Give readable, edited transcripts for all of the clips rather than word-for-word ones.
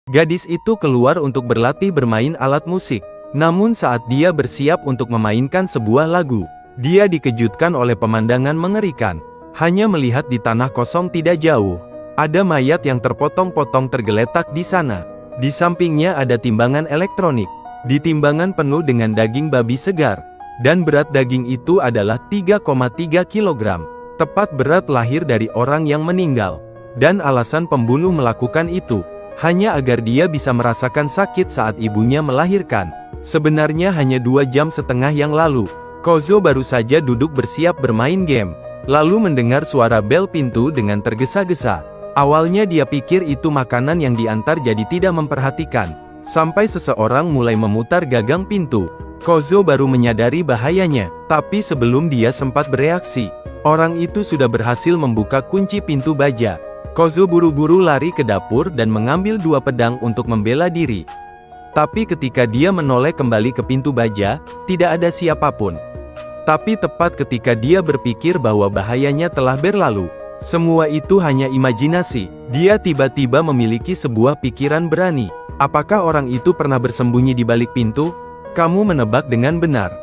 Gadis itu keluar untuk berlatih bermain alat musik. Namun saat dia bersiap untuk memainkan sebuah lagu, dia dikejutkan oleh pemandangan mengerikan. Hanya melihat di tanah kosong tidak jauh, ada mayat yang terpotong-potong tergeletak di sana. Di sampingnya ada timbangan elektronik. Di timbangan penuh dengan daging babi segar. Dan berat daging itu adalah 3,3 kg. Tepat berat lahir dari orang yang meninggal. Dan alasan pembunuh melakukan itu hanya agar dia bisa merasakan sakit saat ibunya melahirkan. Sebenarnya hanya 2,5 jam yang lalu, Kozo baru saja duduk bersiap bermain game. Lalu mendengar suara bel pintu dengan tergesa-gesa. Awalnya dia pikir itu makanan yang diantar jadi tidak memperhatikan. Sampai seseorang mulai memutar gagang pintu. Kozo baru menyadari bahayanya. Tapi sebelum dia sempat bereaksi, orang itu sudah berhasil membuka kunci pintu baja. Kozo buru-buru lari ke dapur dan mengambil 2 pedang untuk membela diri. Tapi ketika dia menoleh kembali ke pintu baja, tidak ada siapapun. Tapi tepat ketika dia berpikir bahwa bahayanya telah berlalu, semua itu hanya imajinasi, dia tiba-tiba memiliki sebuah pikiran berani. Apakah orang itu pernah bersembunyi di balik pintu? Kamu menebak dengan benar.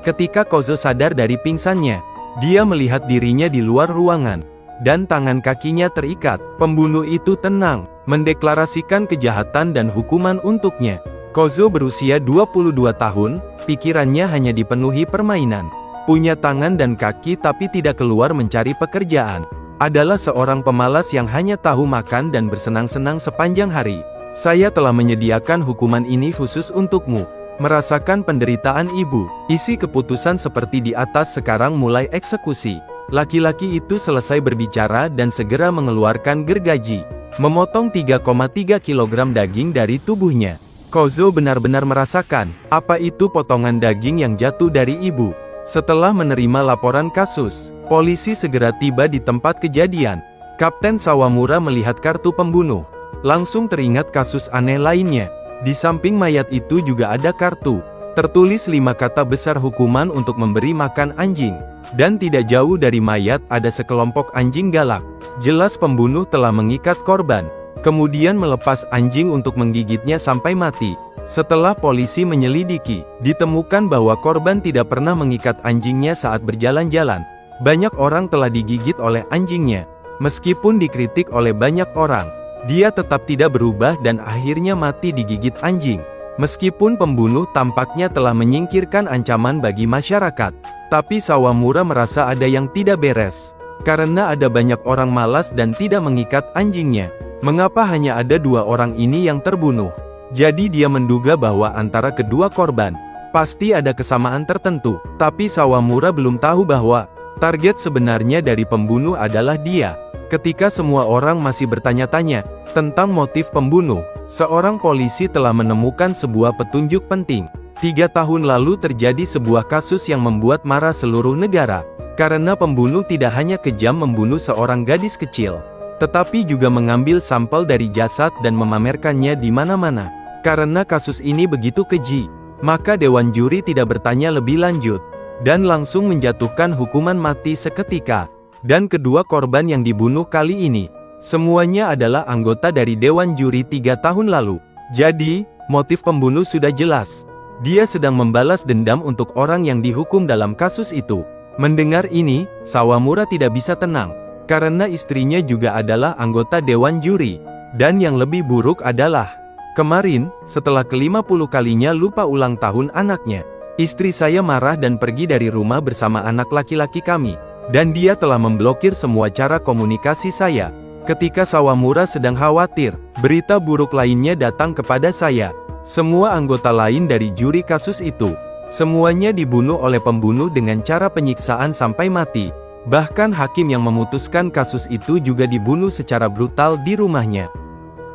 Ketika Kozo sadar dari pingsannya, dia melihat dirinya di luar ruangan, dan tangan kakinya terikat. Pembunuh itu tenang, mendeklarasikan kejahatan dan hukuman untuknya. Kozo berusia 22 tahun, pikirannya hanya dipenuhi permainan. Punya tangan dan kaki tapi tidak keluar mencari pekerjaan. Adalah seorang pemalas yang hanya tahu makan dan bersenang-senang sepanjang hari. Saya telah menyediakan hukuman ini khusus untukmu. Merasakan penderitaan ibu. Isi keputusan seperti di atas. Sekarang mulai eksekusi. Laki-laki itu selesai berbicara dan segera mengeluarkan gergaji, memotong 3,3 kg daging dari tubuhnya. Kozo benar-benar merasakan apa itu potongan daging yang jatuh dari ibu. Setelah menerima laporan kasus, polisi segera tiba di tempat kejadian. Kapten Sawamura melihat kartu pembunuh. Langsung teringat kasus aneh lainnya. Di samping mayat itu juga ada kartu. Tertulis 5 kata besar hukuman untuk memberi makan anjing. Dan tidak jauh dari mayat ada sekelompok anjing galak. Jelas pembunuh telah mengikat korban. Kemudian melepas anjing untuk menggigitnya sampai mati. Setelah polisi menyelidiki, ditemukan bahwa korban tidak pernah mengikat anjingnya saat berjalan-jalan. Banyak orang telah digigit oleh anjingnya. Meskipun dikritik oleh banyak orang, dia tetap tidak berubah dan akhirnya mati digigit anjing. Meskipun pembunuh tampaknya telah menyingkirkan ancaman bagi masyarakat, tapi Sawamura merasa ada yang tidak beres. Karena ada banyak orang malas dan tidak mengikat anjingnya. Mengapa hanya ada 2 orang ini yang terbunuh? Jadi dia menduga bahwa antara kedua korban pasti ada kesamaan tertentu. Tapi Sawamura belum tahu bahwa target sebenarnya dari pembunuh adalah dia. Ketika semua orang masih bertanya-tanya tentang motif pembunuh, seorang polisi telah menemukan sebuah petunjuk penting. 3 tahun lalu terjadi sebuah kasus yang membuat marah seluruh negara. Karena pembunuh tidak hanya kejam membunuh seorang gadis kecil, tetapi juga mengambil sampel dari jasad dan memamerkannya di mana-mana. Karena kasus ini begitu keji, maka Dewan Juri tidak bertanya lebih lanjut, dan langsung menjatuhkan hukuman mati seketika. Dan kedua korban yang dibunuh kali ini, semuanya adalah anggota dari Dewan Juri 3 tahun lalu. Jadi, motif pembunuh sudah jelas. Dia sedang membalas dendam untuk orang yang dihukum dalam kasus itu. Mendengar ini, Sawamura tidak bisa tenang. Karena istrinya juga adalah anggota Dewan Juri. Dan yang lebih buruk adalah, kemarin, setelah ke-50 kalinya lupa ulang tahun anaknya, istri saya marah dan pergi dari rumah bersama anak laki-laki kami. Dan dia telah memblokir semua cara komunikasi saya. Ketika Sawamura sedang khawatir, berita buruk lainnya datang kepada saya. Semua anggota lain dari juri kasus itu, semuanya dibunuh oleh pembunuh dengan cara penyiksaan sampai mati. Bahkan hakim yang memutuskan kasus itu juga dibunuh secara brutal di rumahnya.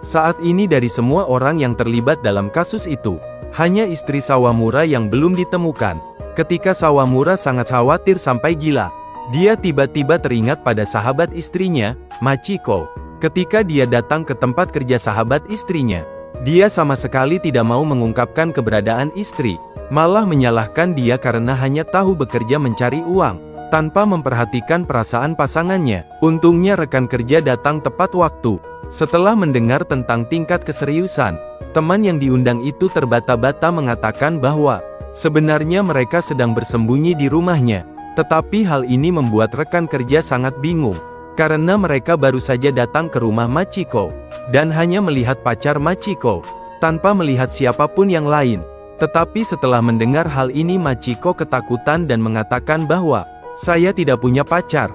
Saat ini dari semua orang yang terlibat dalam kasus itu, hanya istri Sawamura yang belum ditemukan. Ketika Sawamura sangat khawatir sampai gila, dia tiba-tiba teringat pada sahabat istrinya, Machiko. Ketika dia datang ke tempat kerja sahabat istrinya, dia sama sekali tidak mau mengungkapkan keberadaan istri, malah menyalahkan dia karena hanya tahu bekerja mencari uang. tanpa memperhatikan perasaan pasangannya. Untungnya rekan kerja datang tepat waktu. Setelah mendengar tentang tingkat keseriusan, teman yang diundang itu terbata-bata mengatakan bahwa sebenarnya mereka sedang bersembunyi di rumahnya. Tetapi hal ini membuat rekan kerja sangat bingung, karena mereka baru saja datang ke rumah Machiko, dan hanya melihat pacar Machiko, tanpa melihat siapapun yang lain. Tetapi setelah mendengar hal ini Machiko ketakutan dan mengatakan bahwa, "Saya tidak punya pacar."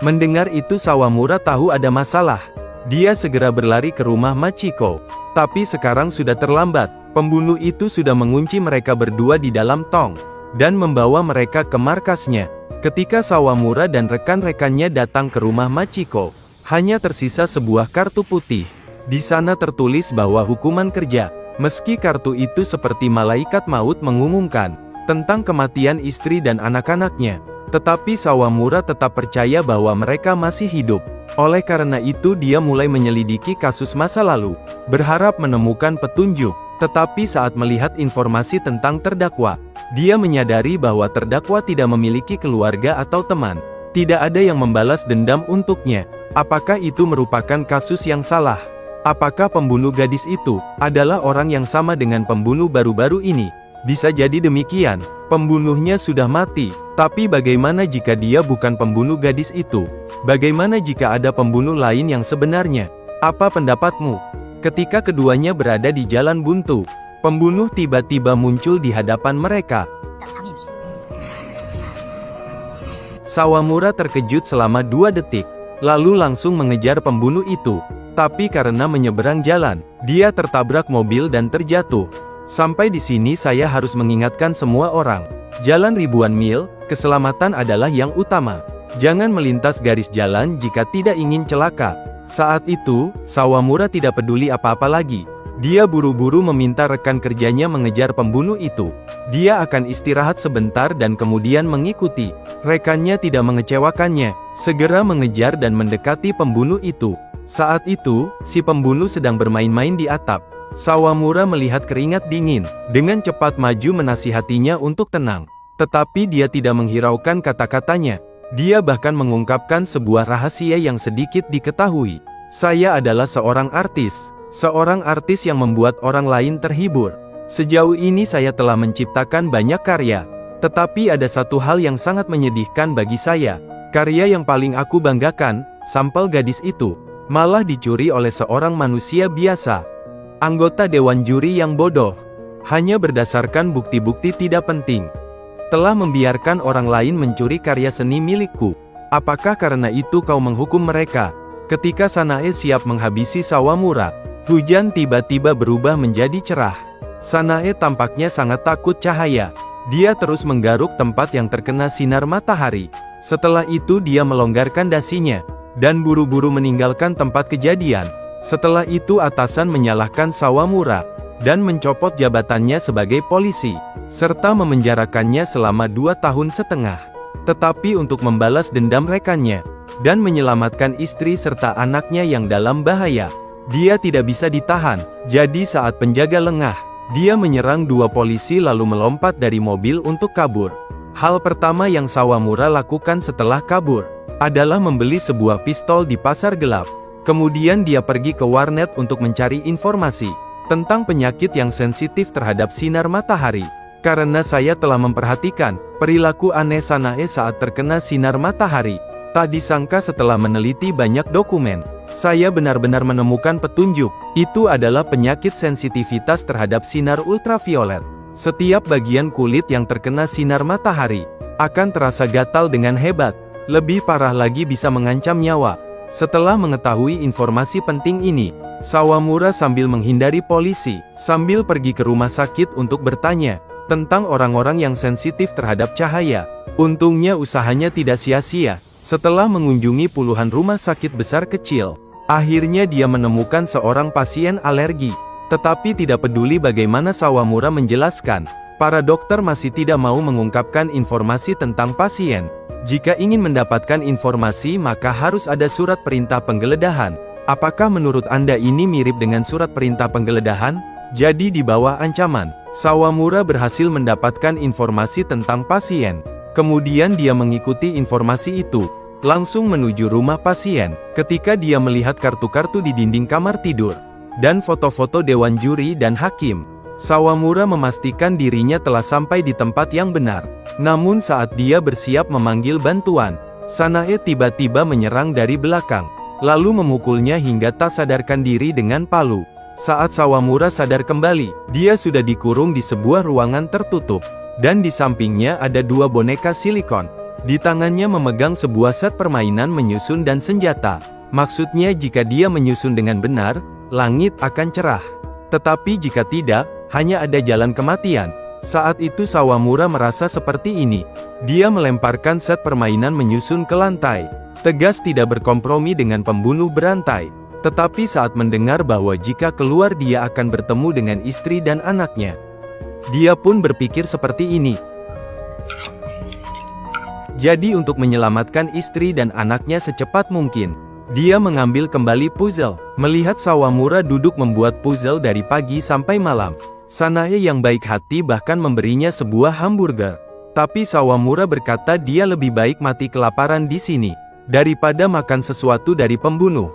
Mendengar itu Sawamura tahu ada masalah. Dia segera berlari ke rumah Machiko. Tapi sekarang sudah terlambat. Pembunuh itu sudah mengunci mereka berdua di dalam tong, dan membawa mereka ke markasnya. Ketika Sawamura dan rekan-rekannya datang ke rumah Machiko, hanya tersisa sebuah kartu putih. Di sana tertulis bahwa hukuman kerja. Meski kartu itu seperti malaikat maut mengumumkan tentang kematian istri dan anak-anaknya, tetapi Sawamura tetap percaya bahwa mereka masih hidup. Oleh karena itu dia mulai menyelidiki kasus masa lalu, berharap menemukan petunjuk. Tetapi saat melihat informasi tentang terdakwa, dia menyadari bahwa terdakwa tidak memiliki keluarga atau teman. Tidak ada yang membalas dendam untuknya. Apakah itu merupakan kasus yang salah? Apakah pembunuh gadis itu adalah orang yang sama dengan pembunuh baru-baru ini? Bisa jadi demikian. Pembunuhnya sudah mati. Tapi bagaimana jika dia bukan pembunuh gadis itu? Bagaimana jika ada pembunuh lain yang sebenarnya? Apa pendapatmu? Ketika keduanya berada di jalan buntu, pembunuh tiba-tiba muncul di hadapan mereka. Sawamura terkejut selama 2 detik, lalu langsung mengejar pembunuh itu. Tapi karena menyeberang jalan, dia tertabrak mobil dan terjatuh. Sampai di sini saya harus mengingatkan semua orang. Jalan ribuan mil, keselamatan adalah yang utama. Jangan melintas garis jalan jika tidak ingin celaka. Saat itu, Sawamura tidak peduli apa-apa lagi. Dia buru-buru meminta rekan kerjanya mengejar pembunuh itu. Dia akan istirahat sebentar dan kemudian mengikuti. Rekannya tidak mengecewakannya, segera mengejar dan mendekati pembunuh itu. Saat itu, si pembunuh sedang bermain-main di atap. Sawamura melihat keringat dingin, dengan cepat maju menasihatinya untuk tenang. Tetapi dia tidak menghiraukan kata-katanya. Dia bahkan mengungkapkan sebuah rahasia yang sedikit diketahui. Saya adalah seorang artis yang membuat orang lain terhibur. Sejauh ini saya telah menciptakan banyak karya. Tetapi ada satu hal yang sangat menyedihkan bagi saya. Karya yang paling aku banggakan, sampel gadis itu, malah dicuri oleh seorang manusia biasa. Anggota dewan juri yang bodoh, hanya berdasarkan bukti-bukti tidak penting, telah membiarkan orang lain mencuri karya seni milikku. Apakah karena itu kau menghukum mereka? Ketika Sanae siap menghabisi Sawamura, hujan tiba-tiba berubah menjadi cerah. Sanae tampaknya sangat takut cahaya. Dia terus menggaruk tempat yang terkena sinar matahari. Setelah itu dia melonggarkan dasinya, dan buru-buru meninggalkan tempat kejadian. Setelah itu atasan menyalahkan Sawamura, dan mencopot jabatannya sebagai polisi, serta memenjarakannya selama 2 tahun setengah. Tetapi untuk membalas dendam rekannya, dan menyelamatkan istri serta anaknya yang dalam bahaya, dia tidak bisa ditahan. Jadi saat penjaga lengah, dia menyerang 2 polisi lalu melompat dari mobil untuk kabur. Hal pertama yang Sawamura lakukan setelah kabur, adalah membeli sebuah pistol di pasar gelap. Kemudian dia pergi ke warnet untuk mencari informasi tentang penyakit yang sensitif terhadap sinar matahari. Karena saya telah memperhatikan perilaku aneh Sanae saat terkena sinar matahari, tak disangka setelah meneliti banyak dokumen, saya benar-benar menemukan petunjuk. Itu adalah penyakit sensitivitas terhadap sinar ultraviolet. Setiap bagian kulit yang terkena sinar matahari akan terasa gatal dengan hebat. Lebih parah lagi bisa mengancam nyawa. Setelah mengetahui informasi penting ini, Sawamura sambil menghindari polisi, sambil pergi ke rumah sakit untuk bertanya tentang orang-orang yang sensitif terhadap cahaya. Untungnya usahanya tidak sia-sia. Setelah mengunjungi puluhan rumah sakit besar kecil, akhirnya dia menemukan seorang pasien alergi. Tetapi tidak peduli bagaimana Sawamura menjelaskan, para dokter masih tidak mau mengungkapkan informasi tentang pasien. Jika ingin mendapatkan informasi maka harus ada surat perintah penggeledahan. Apakah menurut Anda ini mirip dengan surat perintah penggeledahan? Jadi di bawah ancaman, Sawamura berhasil mendapatkan informasi tentang pasien. Kemudian dia mengikuti informasi itu, langsung menuju rumah pasien. Ketika dia melihat kartu-kartu di dinding kamar tidur, dan foto-foto dewan juri dan hakim, Sawamura memastikan dirinya telah sampai di tempat yang benar. Namun saat dia bersiap memanggil bantuan, Sanae tiba-tiba menyerang dari belakang, lalu memukulnya hingga tak sadarkan diri dengan palu. Saat Sawamura sadar kembali, dia sudah dikurung di sebuah ruangan tertutup, dan di sampingnya ada dua boneka silikon. Di tangannya memegang sebuah set permainan menyusun dan senjata. Maksudnya jika dia menyusun dengan benar, langit akan cerah. Tetapi jika tidak, hanya ada jalan kematian. Saat itu Sawamura merasa seperti ini. Dia melemparkan set permainan menyusun ke lantai. Tegas tidak berkompromi dengan pembunuh berantai. Tetapi saat mendengar bahwa jika keluar dia akan bertemu dengan istri dan anaknya, dia pun berpikir seperti ini. Jadi untuk menyelamatkan istri dan anaknya secepat mungkin, dia mengambil kembali puzzle. Melihat Sawamura duduk membuat puzzle dari pagi sampai malam, Sanae yang baik hati bahkan memberinya sebuah hamburger. Tapi Sawamura berkata dia lebih baik mati kelaparan di sini, daripada makan sesuatu dari pembunuh.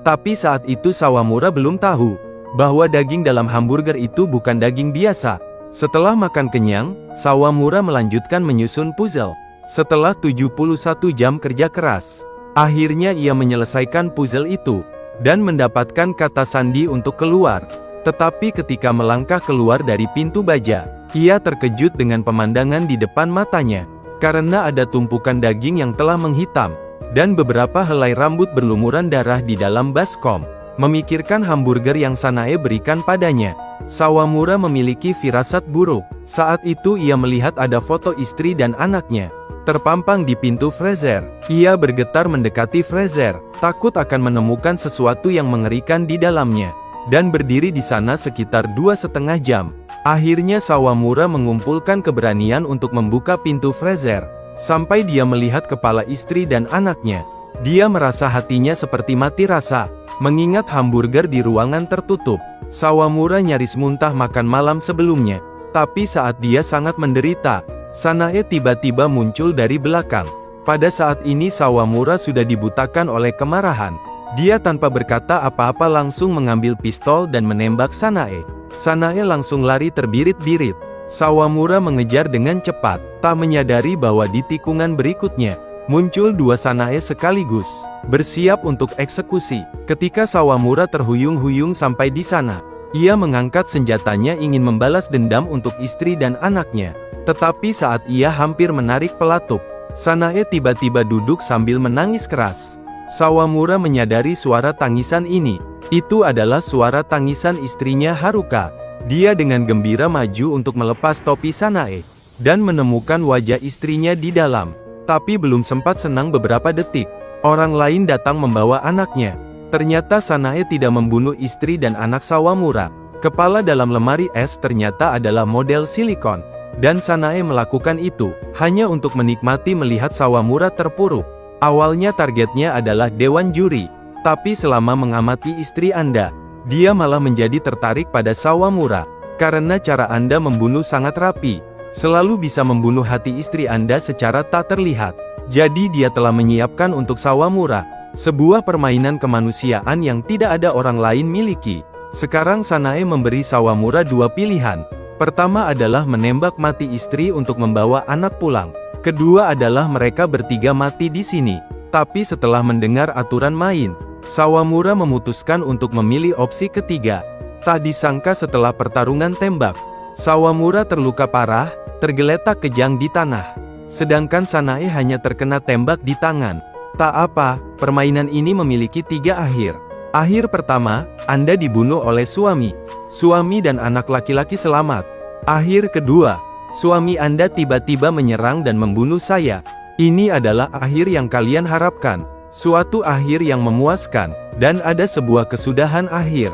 Tapi saat itu Sawamura belum tahu, bahwa daging dalam hamburger itu bukan daging biasa. Setelah makan kenyang, Sawamura melanjutkan menyusun puzzle. Setelah 71 jam kerja keras, akhirnya ia menyelesaikan puzzle itu, dan mendapatkan kata sandi untuk keluar. Tetapi ketika melangkah keluar dari pintu baja, ia terkejut dengan pemandangan di depan matanya, karena ada tumpukan daging yang telah menghitam, dan beberapa helai rambut berlumuran darah di dalam baskom. Memikirkan hamburger yang Sanae berikan padanya, Sawamura memiliki firasat buruk. Saat itu ia melihat ada foto istri dan anaknya terpampang di pintu freezer. Ia bergetar mendekati freezer, takut akan menemukan sesuatu yang mengerikan di dalamnya, dan berdiri di sana sekitar 2,5 jam. Akhirnya Sawamura mengumpulkan keberanian untuk membuka pintu freezer. Sampai dia melihat kepala istri dan anaknya, dia merasa hatinya seperti mati rasa. Mengingat hamburger di ruangan tertutup, Sawamura nyaris muntah makan malam sebelumnya. Tapi saat dia sangat menderita, Sanae tiba-tiba muncul dari belakang. Pada saat ini Sawamura sudah dibutakan oleh kemarahan. Dia tanpa berkata apa-apa langsung mengambil pistol dan menembak Sanae. Sanae langsung lari terbirit-birit. Sawamura mengejar dengan cepat, tak menyadari bahwa di tikungan berikutnya, muncul dua Sanae sekaligus, bersiap untuk eksekusi. Ketika Sawamura terhuyung-huyung sampai di sana, ia mengangkat senjatanya ingin membalas dendam untuk istri dan anaknya. Tetapi saat ia hampir menarik pelatuk, Sanae tiba-tiba duduk sambil menangis keras. Sawamura menyadari suara tangisan ini. Itu adalah suara tangisan istrinya Haruka. Dia dengan gembira maju untuk melepas topi Sanae, dan menemukan wajah istrinya di dalam. Tapi belum sempat senang beberapa detik, orang lain datang membawa anaknya. Ternyata Sanae tidak membunuh istri dan anak Sawamura. Kepala dalam lemari es ternyata adalah model silikon. Dan Sanae melakukan itu, hanya untuk menikmati melihat Sawamura terpuruk. Awalnya targetnya adalah dewan juri. Tapi selama mengamati istri Anda, dia malah menjadi tertarik pada Sawamura. Karena cara Anda membunuh sangat rapi, selalu bisa membunuh hati istri Anda secara tak terlihat. Jadi dia telah menyiapkan untuk Sawamura sebuah permainan kemanusiaan yang tidak ada orang lain miliki. Sekarang Sanae memberi Sawamura dua pilihan. Pertama adalah menembak mati istri untuk membawa anak pulang. Kedua adalah mereka bertiga mati di sini. Tapi setelah mendengar aturan main, Sawamura memutuskan untuk memilih opsi ketiga. Tak disangka setelah pertarungan tembak, Sawamura terluka parah, tergeletak kejang di tanah. Sedangkan Sanae hanya terkena tembak di tangan. Tak apa, permainan ini memiliki 3 akhir. Akhir pertama, Anda dibunuh oleh suami. Suami dan anak laki-laki selamat. Akhir kedua, suami Anda tiba-tiba menyerang dan membunuh saya. Ini adalah akhir yang kalian harapkan. Suatu akhir yang memuaskan, dan ada sebuah kesudahan akhir.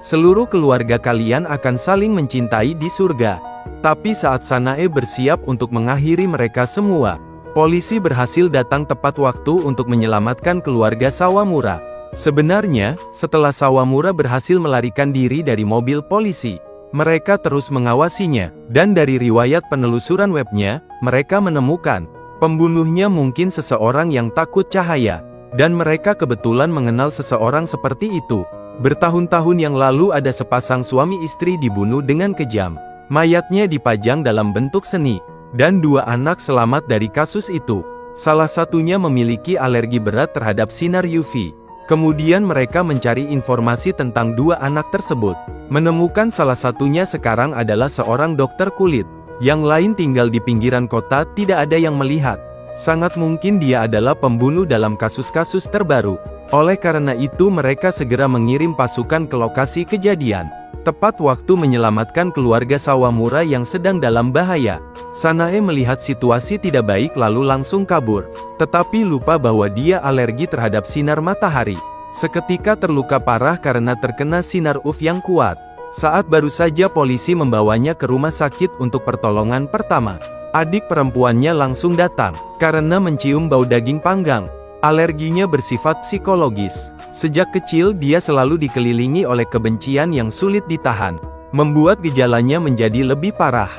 Seluruh keluarga kalian akan saling mencintai di surga. Tapi saat Sanae bersiap untuk mengakhiri mereka semua, polisi berhasil datang tepat waktu untuk menyelamatkan keluarga Sawamura. Sebenarnya, setelah Sawamura berhasil melarikan diri dari mobil polisi, mereka terus mengawasinya, dan dari riwayat penelusuran webnya, mereka menemukan pembunuhnya mungkin seseorang yang takut cahaya, dan mereka kebetulan mengenal seseorang seperti itu. Bertahun-tahun yang lalu ada sepasang suami istri dibunuh dengan kejam. Mayatnya dipajang dalam bentuk seni, dan 2 anak selamat dari kasus itu. Salah satunya memiliki alergi berat terhadap sinar UV. Kemudian mereka mencari informasi tentang 2 anak tersebut. Menemukan salah satunya sekarang adalah seorang dokter kulit. Yang lain tinggal di pinggiran kota, tidak ada yang melihat. Sangat mungkin dia adalah pembunuh dalam kasus-kasus terbaru. Oleh karena itu mereka segera mengirim pasukan ke lokasi kejadian. Tepat waktu menyelamatkan keluarga Sawamura yang sedang dalam bahaya. Sanae melihat situasi tidak baik lalu langsung kabur. Tetapi lupa bahwa dia alergi terhadap sinar matahari. Seketika terluka parah karena terkena sinar UV yang kuat. Saat baru saja polisi membawanya ke rumah sakit untuk pertolongan pertama, adik perempuannya langsung datang, karena mencium bau daging panggang. Alerginya bersifat psikologis. Sejak kecil dia selalu dikelilingi oleh kebencian yang sulit ditahan, membuat gejalanya menjadi lebih parah.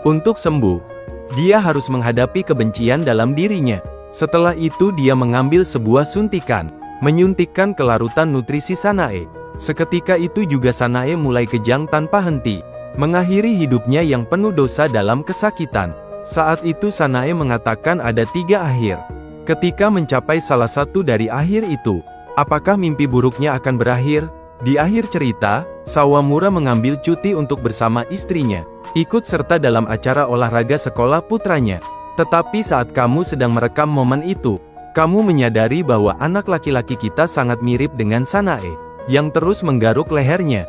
Untuk sembuh, dia harus menghadapi kebencian dalam dirinya. Setelah itu dia mengambil sebuah suntikan, menyuntikkan ke larutan nutrisi Sanae. Seketika itu juga Sanae mulai kejang tanpa henti, mengakhiri hidupnya yang penuh dosa dalam kesakitan. Saat itu Sanae mengatakan ada 3 akhir. Ketika mencapai salah satu dari akhir itu, apakah mimpi buruknya akan berakhir? Di akhir cerita, Sawamura mengambil cuti untuk bersama istrinya, ikut serta dalam acara olahraga sekolah putranya. Tetapi saat kamu sedang merekam momen itu, kamu menyadari bahwa anak laki-laki kita sangat mirip dengan Sanae, yang terus menggaruk lehernya.